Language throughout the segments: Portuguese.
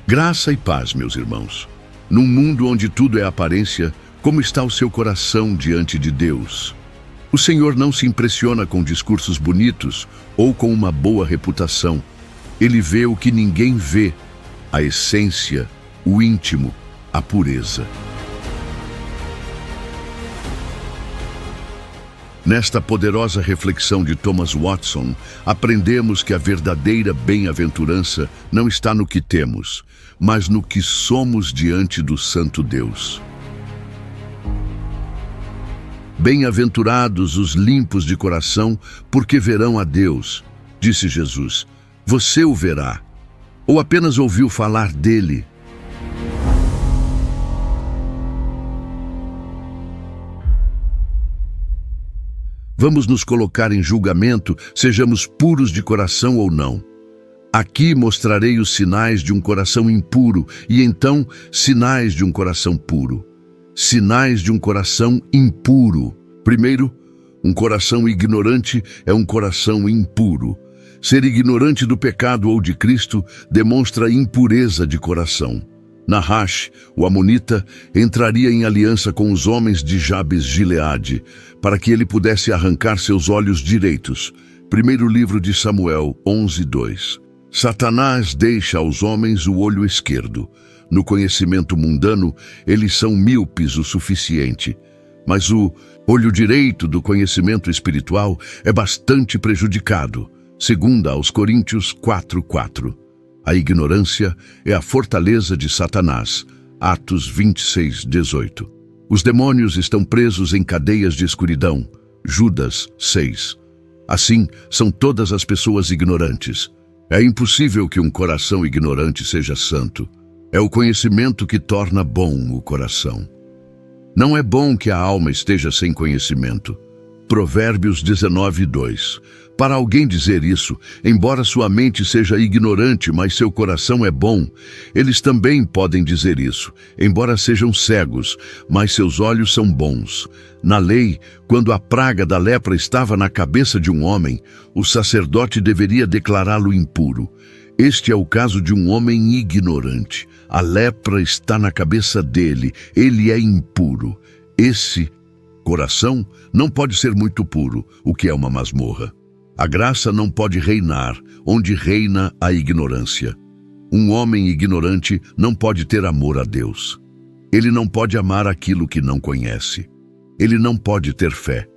Graça e paz, meus irmãos. Num mundo onde tudo é aparência, como está o seu coração diante de Deus? O Senhor não se impressiona com discursos bonitos ou com uma boa reputação. Ele vê o que ninguém vê, a essência, o íntimo, a pureza. Nesta poderosa reflexão de Thomas Watson, aprendemos que a verdadeira bem-aventurança não está no que temos, mas no que somos diante do Santo Deus. Bem-aventurados os limpos de coração, porque verão a Deus, disse Jesus. Você o verá, ou apenas ouviu falar dele? Vamos nos colocar em julgamento, sejamos puros de coração ou não. Aqui mostrarei os sinais de um coração impuro e então sinais de um coração puro. Sinais de um coração impuro. Primeiro, um coração ignorante é um coração impuro. Ser ignorante do pecado ou de Cristo demonstra impureza de coração. Nahash, o amonita, entraria em aliança com os homens de Jabes-Gileade, para que ele pudesse arrancar seus olhos direitos. Primeiro livro de Samuel 11:2. Satanás deixa aos homens o olho esquerdo. No conhecimento mundano, eles são míopes o suficiente. Mas o olho direito do conhecimento espiritual é bastante prejudicado. Segundo aos Coríntios 4:4. A ignorância é a fortaleza de Satanás. Atos 26:18. Os demônios estão presos em cadeias de escuridão. Judas 6. Assim, são todas as pessoas ignorantes. É impossível que um coração ignorante seja santo. É o conhecimento que torna bom o coração. Não é bom que a alma esteja sem conhecimento. Provérbios 19:2. Para alguém dizer isso, embora sua mente seja ignorante, mas seu coração é bom, eles também podem dizer isso, embora sejam cegos, mas seus olhos são bons. Na lei, quando a praga da lepra estava na cabeça de um homem, o sacerdote deveria declará-lo impuro. Este é o caso de um homem ignorante. A lepra está na cabeça dele, ele é impuro. Esse coração não pode ser muito puro, o que é uma masmorra. A graça não pode reinar, onde reina a ignorância. Um homem ignorante não pode ter amor a Deus. Ele não pode amar aquilo que não conhece. Ele não pode ter fé.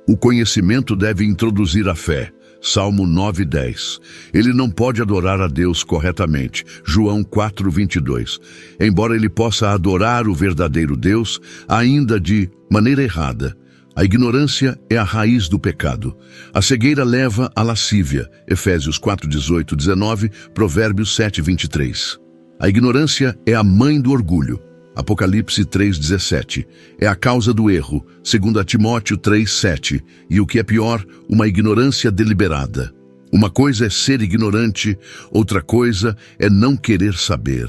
O conhecimento deve introduzir a fé. Salmo 9:10. Ele não pode adorar a Deus corretamente. João 4:22. Embora ele possa adorar o verdadeiro Deus, ainda de maneira errada. A ignorância é a raiz do pecado. A cegueira leva à lascívia. Efésios 4:18-19, Provérbios 7:23. A ignorância é a mãe do orgulho. Apocalipse 3:17. É a causa do erro. 2 Timóteo 3:7. E o que é pior, uma ignorância deliberada. Uma coisa é ser ignorante, outra coisa é não querer saber.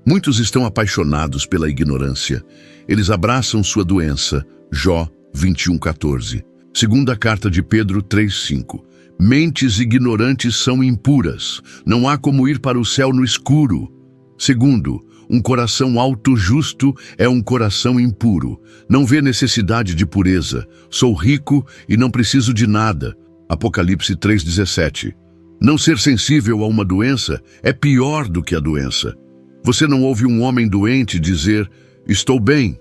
Muitos estão apaixonados pela ignorância. Eles abraçam sua doença. Jó 21:14. Segunda carta de Pedro 3:5. Mentes ignorantes são impuras. Não há como ir para o céu no escuro. Segundo, um coração autojusto é um coração impuro. Não vê necessidade de pureza. Sou rico e não preciso de nada. Apocalipse 3:17. Não ser sensível a uma doença é pior do que a doença. Você não ouve um homem doente dizer, estou bem.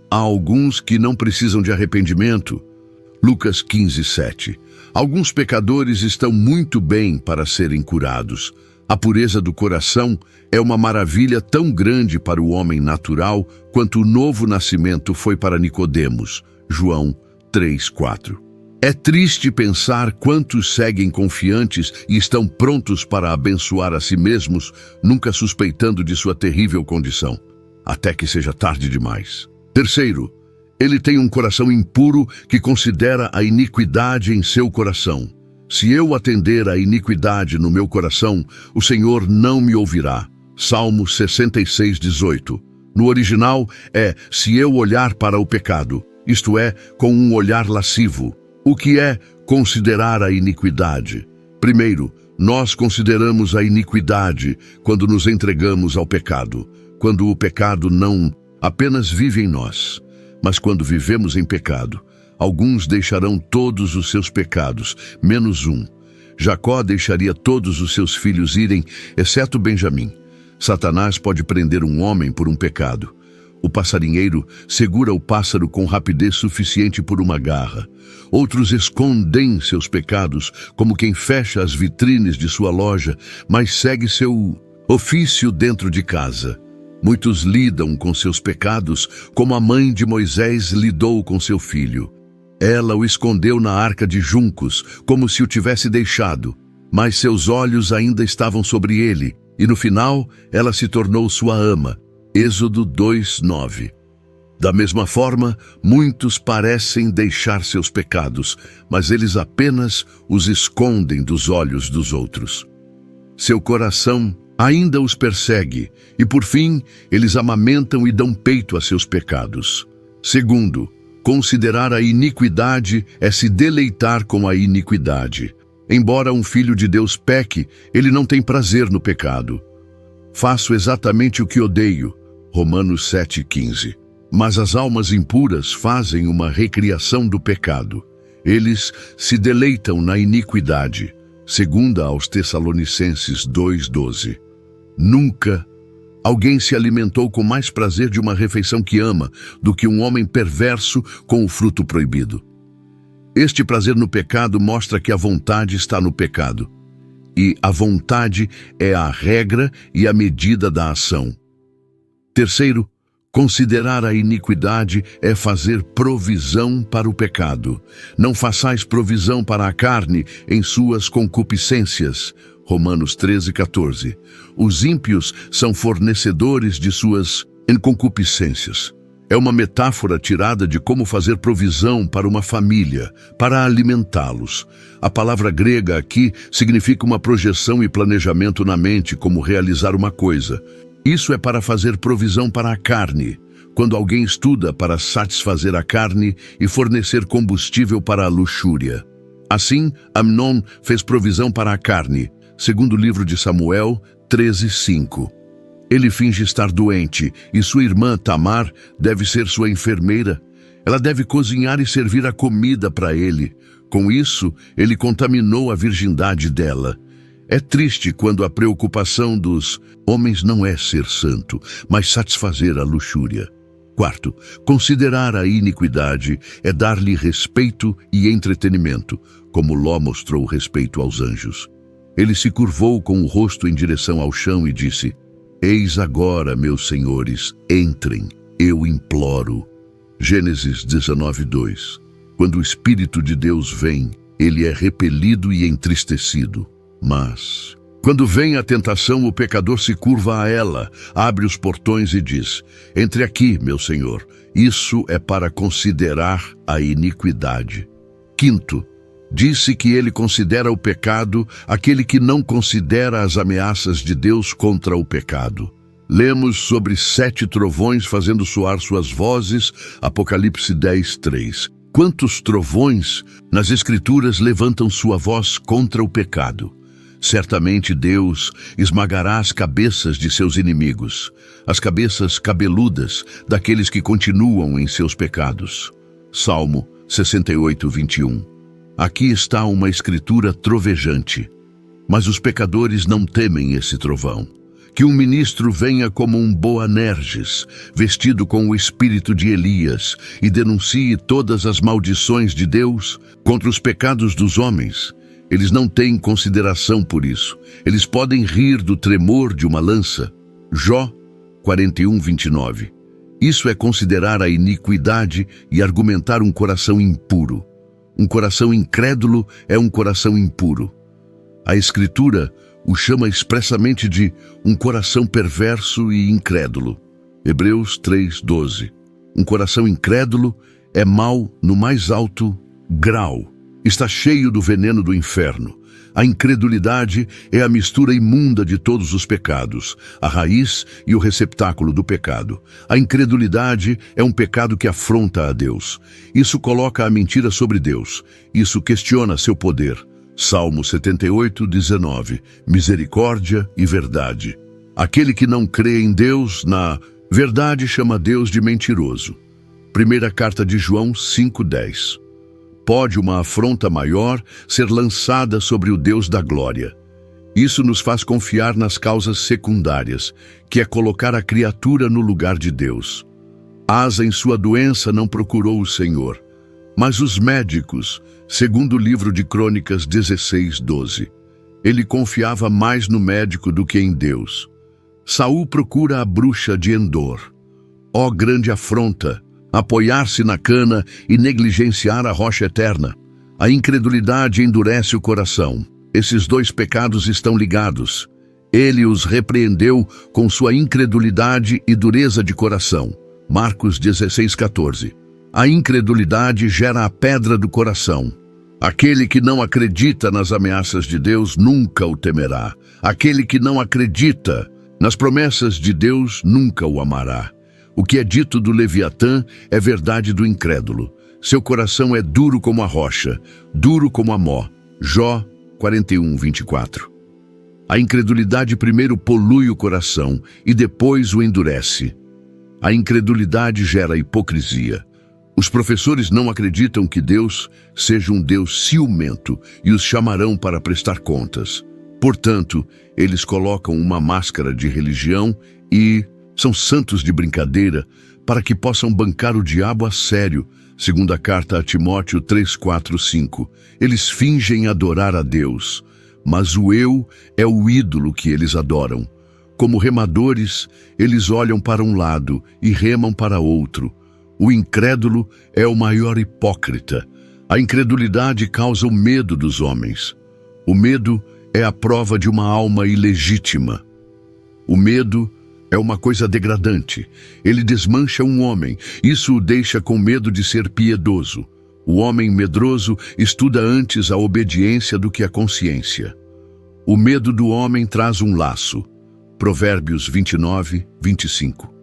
Há alguns que não precisam de arrependimento. Lucas 15:7. Alguns pecadores estão muito bem para serem curados. A pureza do coração é uma maravilha tão grande para o homem natural quanto o novo nascimento foi para Nicodemos. João 3:4. É triste pensar quantos seguem confiantes e estão prontos para abençoar a si mesmos, nunca suspeitando de sua terrível condição, até que seja tarde demais. Terceiro, ele tem um coração impuro que considera a iniquidade em seu coração. Se eu atender à iniquidade no meu coração, o Senhor não me ouvirá. Salmo 66:18. No original é, se eu olhar para o pecado, isto é, com um olhar lascivo. O que é considerar a iniquidade? Primeiro, Nós consideramos a iniquidade quando nos entregamos ao pecado, quando o pecado não apenas vive em nós, mas quando vivemos em pecado. Alguns deixarão todos os seus pecados, menos um. Jacó deixaria todos os seus filhos irem, exceto Benjamim. Satanás pode prender um homem por um pecado. O passarinheiro segura o pássaro com rapidez suficiente por uma garra. Outros escondem seus pecados, como quem fecha as vitrines de sua loja, mas segue seu ofício dentro de casa. Muitos lidam com seus pecados como a mãe de Moisés lidou com seu filho. Ela o escondeu na arca de juncos, como se o tivesse deixado, mas seus olhos ainda estavam sobre ele, e no final ela se tornou sua ama. Êxodo 2:9. Da mesma forma, muitos parecem deixar seus pecados, mas eles apenas os escondem dos olhos dos outros. Seu coração ainda os persegue, e por fim, eles amamentam e dão peito a seus pecados. Segundo, considerar a iniquidade é se deleitar com a iniquidade. Embora um filho de Deus peque, ele não tem prazer no pecado. Faço exatamente o que odeio. Romanos 7:15. Mas as almas impuras fazem uma recriação do pecado. Eles se deleitam na iniquidade. Segunda aos Tessalonicenses 2:12. Nunca alguém se alimentou com mais prazer de uma refeição que ama do que um homem perverso com o fruto proibido. Este prazer no pecado mostra que a vontade está no pecado. E a vontade é a regra e a medida da ação. Terceiro, considerar a iniquidade é fazer provisão para o pecado. Não façais provisão para a carne em suas concupiscências. Romanos 13:14. Os ímpios são fornecedores de suas concupiscências. É uma metáfora tirada de como fazer provisão para uma família, para alimentá-los. A palavra grega aqui significa uma projeção e planejamento na mente, como realizar uma coisa. Isso é para fazer provisão para a carne, quando alguém estuda para satisfazer a carne e fornecer combustível para a luxúria. Assim, Amnon fez provisão para a carne, segundo o livro de Samuel 13:5. Ele finge estar doente e sua irmã Tamar deve ser sua enfermeira. Ela deve cozinhar e servir a comida para ele. Com isso, ele contaminou a virgindade dela. É triste quando a preocupação dos homens não é ser santo, mas satisfazer a luxúria. Quarto, considerar a iniquidade é dar-lhe respeito e entretenimento, como Ló mostrou respeito aos anjos. Ele se curvou com o rosto em direção ao chão e disse: Eis agora, meus senhores, entrem, eu imploro. Gênesis 19:2. Quando o Espírito de Deus vem, ele é repelido e entristecido. Mas, quando vem a tentação, o pecador se curva a ela, abre os portões e diz: Entre aqui, meu Senhor. Isso é para considerar a iniquidade. Quinto, disse que ele considera o pecado aquele que não considera as ameaças de Deus contra o pecado. Lemos sobre 7 trovões fazendo soar suas vozes, Apocalipse 10:3. Quantos trovões nas Escrituras levantam sua voz contra o pecado? Certamente Deus esmagará as cabeças de seus inimigos, as cabeças cabeludas daqueles que continuam em seus pecados. Salmo 68:21. Aqui está uma escritura trovejante, mas os pecadores não temem esse trovão. Que um ministro venha como um Boanerges, vestido com o espírito de Elias, e denuncie todas as maldições de Deus contra os pecados dos homens. Eles não têm consideração por isso. Eles podem rir do tremor de uma lança. Jó 41:29. Isso é considerar a iniquidade e argumentar um coração impuro. Um coração incrédulo é um coração impuro. A Escritura o chama expressamente de um coração perverso e incrédulo. Hebreus 3:12. Um coração incrédulo é mau no mais alto grau. Está cheio do veneno do inferno. A incredulidade é a mistura imunda de todos os pecados, a raiz e o receptáculo do pecado. A incredulidade é um pecado que afronta a Deus. Isso coloca a mentira sobre Deus. Isso questiona seu poder. Salmo 78, 19. Misericórdia e verdade. Aquele que não crê em Deus, na verdade, chama Deus de mentiroso. Primeira carta de João 5:10. Pode uma afronta maior ser lançada sobre o Deus da glória. Isso nos faz confiar nas causas secundárias, que é colocar a criatura no lugar de Deus. Asa em sua doença não procurou o Senhor, mas os médicos, segundo o livro de Crônicas 16:12. Ele confiava mais no médico do que em Deus. Saul procura a bruxa de Endor. Ó grande afronta, apoiar-se na cana e negligenciar a rocha eterna. A incredulidade endurece o coração. Esses dois pecados estão ligados. Ele os repreendeu com sua incredulidade e dureza de coração. Marcos 16:14. A incredulidade gera a pedra do coração. Aquele que não acredita nas ameaças de Deus nunca o temerá. Aquele que não acredita nas promessas de Deus nunca o amará. O que é dito do Leviatã é verdade do incrédulo. Seu coração é duro como a rocha, duro como a mó. Jó 41:24. A incredulidade primeiro polui o coração e depois o endurece. A incredulidade gera hipocrisia. Os professores não acreditam que Deus seja um Deus ciumento e os chamarão para prestar contas. Portanto, eles colocam uma máscara de religião e são santos de brincadeira para que possam bancar o diabo a sério. Segunda carta a Timóteo 3:4-5. Eles fingem adorar a Deus, mas o eu é o ídolo que eles adoram. Como remadores, eles olham para um lado e remam para outro. O incrédulo é o maior hipócrita. A incredulidade causa o medo dos homens. O medo é a prova de uma alma ilegítima. O medo é uma coisa degradante. Ele desmancha um homem. Isso o deixa com medo de ser piedoso. O homem medroso estuda antes a obediência do que a consciência. O medo do homem traz um laço. Provérbios 29:25.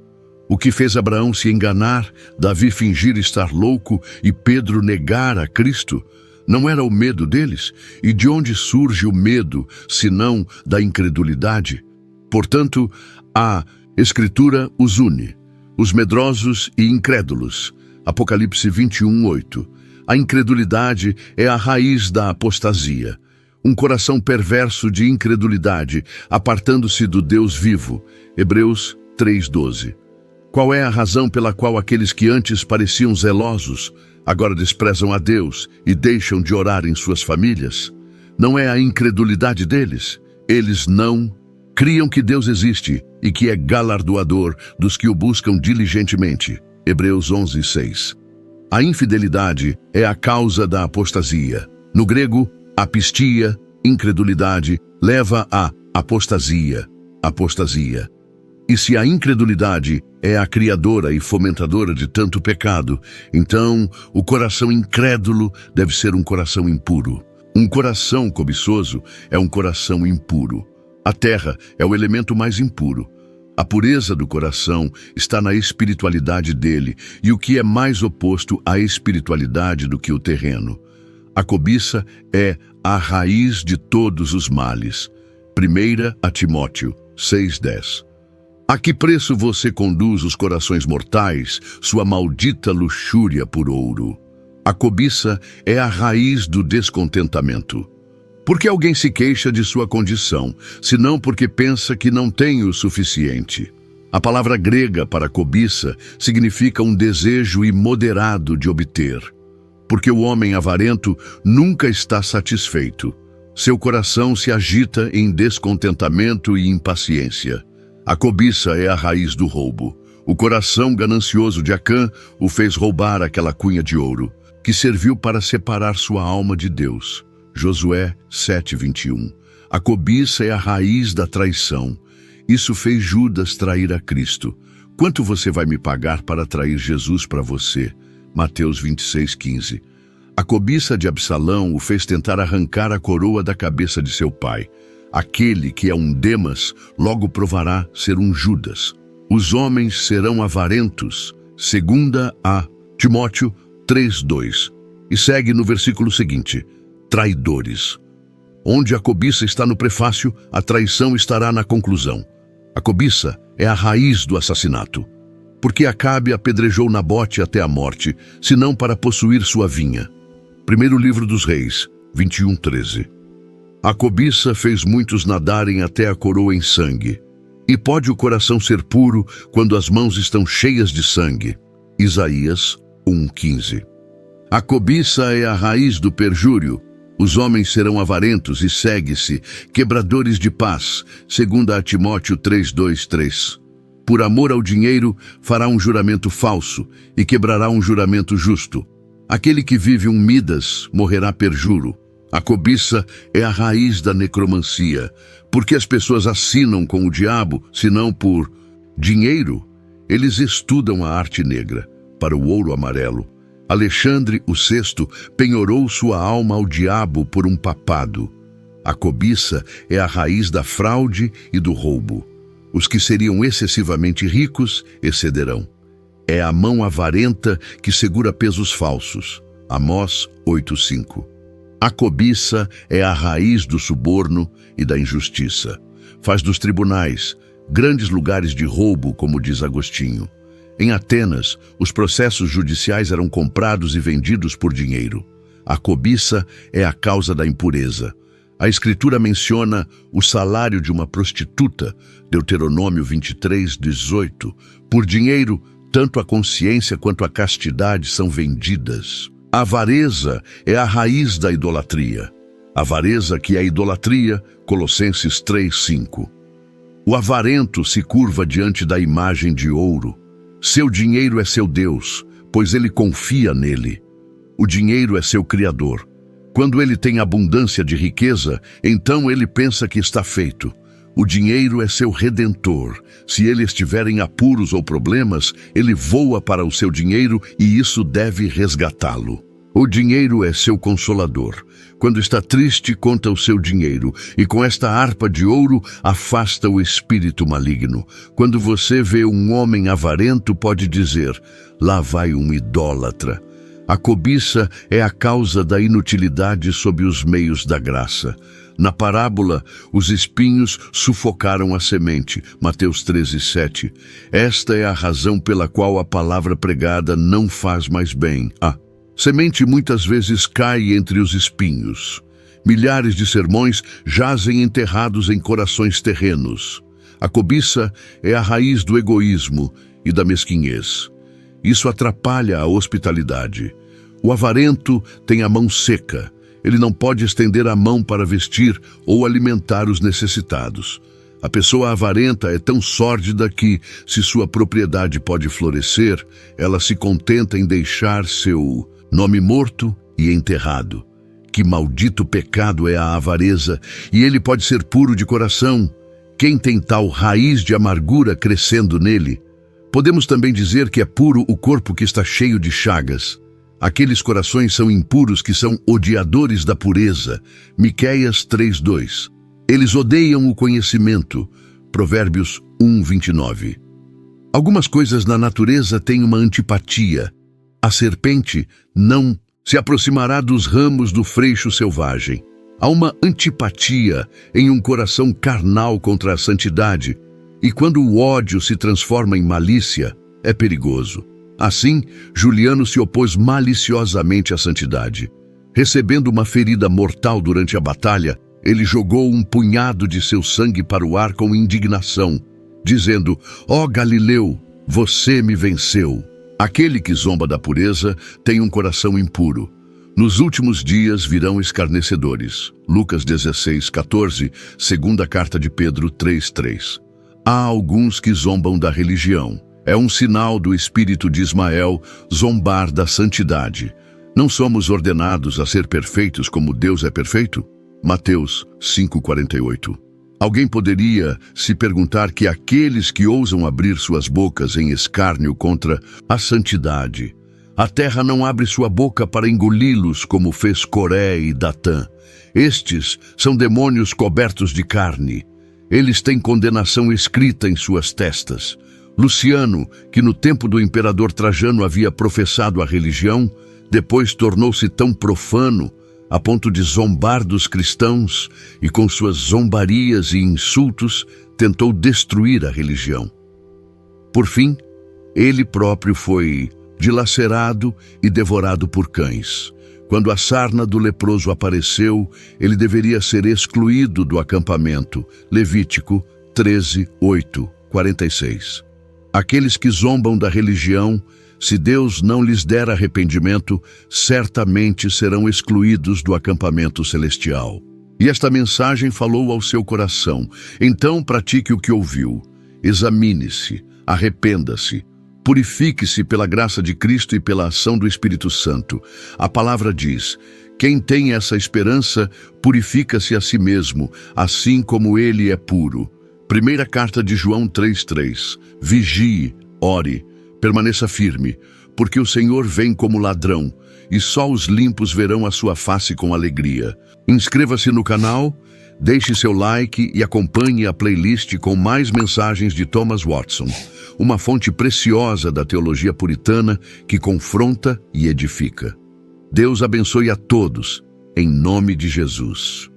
O que fez Abraão se enganar, Davi fingir estar louco e Pedro negar a Cristo? Não era o medo deles? E de onde surge o medo, senão da incredulidade? Portanto, a Escritura os une, os medrosos e incrédulos. Apocalipse 21:8. A incredulidade é a raiz da apostasia. Um coração perverso de incredulidade, apartando-se do Deus vivo. Hebreus 3:12. Qual é a razão pela qual aqueles que antes pareciam zelosos, agora desprezam a Deus e deixam de orar em suas famílias? Não é a incredulidade deles. Eles não criam que Deus existe e que é galardoador dos que o buscam diligentemente. Hebreus 11:6. A infidelidade é a causa da apostasia. No grego, apistia, incredulidade, leva a apostasia. Apostasia. E se a incredulidade é a criadora e fomentadora de tanto pecado, então o coração incrédulo deve ser um coração impuro. Um coração cobiçoso é um coração impuro. A terra é o elemento mais impuro. A pureza do coração está na espiritualidade dele, e o que é mais oposto à espiritualidade do que o terreno. A cobiça é a raiz de todos os males. 1 a Timóteo 6:10. A que preço você conduz os corações mortais, sua maldita luxúria por ouro? A cobiça é a raiz do descontentamento. Por que alguém se queixa de sua condição, senão porque pensa que não tem o suficiente? A palavra grega para cobiça significa um desejo imoderado de obter. Porque o homem avarento nunca está satisfeito. Seu coração se agita em descontentamento e impaciência. A cobiça é a raiz do roubo. O coração ganancioso de Acã o fez roubar aquela cunha de ouro, que serviu para separar sua alma de Deus. Josué 7:21. A cobiça é a raiz da traição. Isso fez Judas trair a Cristo. Quanto você vai me pagar para trair Jesus para você? Mateus 26:15. A cobiça de Absalão o fez tentar arrancar a coroa da cabeça de seu pai. Aquele que é um Demas logo provará ser um Judas. Os homens serão avarentos. 2 a Timóteo 3:2. E segue no versículo seguinte: traidores. Onde a cobiça está no prefácio, a traição estará na conclusão. A cobiça é a raiz do assassinato. Porque Acabe apedrejou Nabote até a morte, senão para possuir sua vinha. Primeiro livro dos Reis, 21:13. A cobiça fez muitos nadarem até a coroa em sangue. E pode o coração ser puro quando as mãos estão cheias de sangue. Isaías 1:15. A cobiça é a raiz do perjúrio. Os homens serão avarentos e segue-se, quebradores de paz, segundo a Timóteo 3:2-3. Por amor ao dinheiro, fará um juramento falso e quebrará um juramento justo. Aquele que vive um Midas morrerá perjuro. A cobiça é a raiz da necromancia. Porque as pessoas assinam com o diabo, senão por dinheiro? Eles estudam a arte negra, para o ouro amarelo. Alexandre o VI penhorou sua alma ao diabo por um papado. A cobiça é a raiz da fraude e do roubo. Os que seriam excessivamente ricos excederão. É a mão avarenta que segura pesos falsos. Amós 8:5. A cobiça é a raiz do suborno e da injustiça. Faz dos tribunais grandes lugares de roubo, como diz Agostinho. Em Atenas, os processos judiciais eram comprados e vendidos por dinheiro. A cobiça é a causa da impureza. A Escritura menciona o salário de uma prostituta, Deuteronômio 23:18. Por dinheiro, tanto a consciência quanto a castidade são vendidas. A avareza é a raiz da idolatria. Avareza que é idolatria, Colossenses 3:5. O avarento se curva diante da imagem de ouro. Seu dinheiro é seu Deus, pois ele confia nele. O dinheiro é seu criador. Quando ele tem abundância de riqueza, então ele pensa que está feito. O dinheiro é seu redentor. Se ele estiver em apuros ou problemas, ele voa para o seu dinheiro e isso deve resgatá-lo. O dinheiro é seu consolador. Quando está triste, conta o seu dinheiro, e com esta harpa de ouro, afasta o espírito maligno. Quando você vê um homem avarento, pode dizer: lá vai um idólatra. A cobiça é a causa da inutilidade sob os meios da graça. Na parábola, os espinhos sufocaram a semente, Mateus 13:7. Esta é a razão pela qual a palavra pregada não faz mais bem. Semente muitas vezes cai entre os espinhos. Milhares de sermões jazem enterrados em corações terrenos. A cobiça é a raiz do egoísmo e da mesquinhez. Isso atrapalha a hospitalidade. O avarento tem a mão seca. Ele não pode estender a mão para vestir ou alimentar os necessitados. A pessoa avarenta é tão sórdida que, se sua propriedade pode florescer, ela se contenta em deixar seu nome morto e enterrado. Que maldito pecado é a avareza, e ele pode ser puro de coração. Quem tem tal raiz de amargura crescendo nele? Podemos também dizer que é puro o corpo que está cheio de chagas. Aqueles corações são impuros que são odiadores da pureza. Miqueias 3:2. Eles odeiam o conhecimento. Provérbios 1:29. Algumas coisas na natureza têm uma antipatia. A serpente não se aproximará dos ramos do freixo selvagem. Há uma antipatia em um coração carnal contra a santidade, e quando o ódio se transforma em malícia, é perigoso. Assim, Juliano se opôs maliciosamente à santidade. Recebendo uma ferida mortal durante a batalha, ele jogou um punhado de seu sangue para o ar com indignação, dizendo: ó Galileu, você me venceu. Aquele que zomba da pureza tem um coração impuro. Nos últimos dias virão escarnecedores. Lucas 16:14, segunda carta de Pedro 3:3. Há alguns que zombam da religião. É um sinal do espírito de Ismael zombar da santidade. Não somos ordenados a ser perfeitos como Deus é perfeito? Mateus 5:48. Alguém poderia se perguntar que aqueles que ousam abrir suas bocas em escárnio contra a santidade, a terra não abre sua boca para engoli-los como fez Coré e Datã. Estes são demônios cobertos de carne. Eles têm condenação escrita em suas testas. Luciano, que no tempo do imperador Trajano havia professado a religião, depois tornou-se tão profano, a ponto de zombar dos cristãos e, com suas zombarias e insultos, tentou destruir a religião. Por fim, ele próprio foi dilacerado e devorado por cães. Quando a sarna do leproso apareceu, ele deveria ser excluído do acampamento. Levítico 13, 8, 46. Aqueles que zombam da religião, se Deus não lhes der arrependimento, certamente serão excluídos do acampamento celestial. E esta mensagem falou ao seu coração. Então pratique o que ouviu. Examine-se, arrependa-se, purifique-se pela graça de Cristo e pela ação do Espírito Santo. A palavra diz: quem tem essa esperança purifica-se a si mesmo, assim como ele é puro. Primeira carta de João 3:3. Vigie, ore, permaneça firme, porque o Senhor vem como ladrão, e só os limpos verão a sua face com alegria. Inscreva-se no canal, deixe seu like e acompanhe a playlist com mais mensagens de Thomas Watson, uma fonte preciosa da teologia puritana que confronta e edifica. Deus abençoe a todos, em nome de Jesus.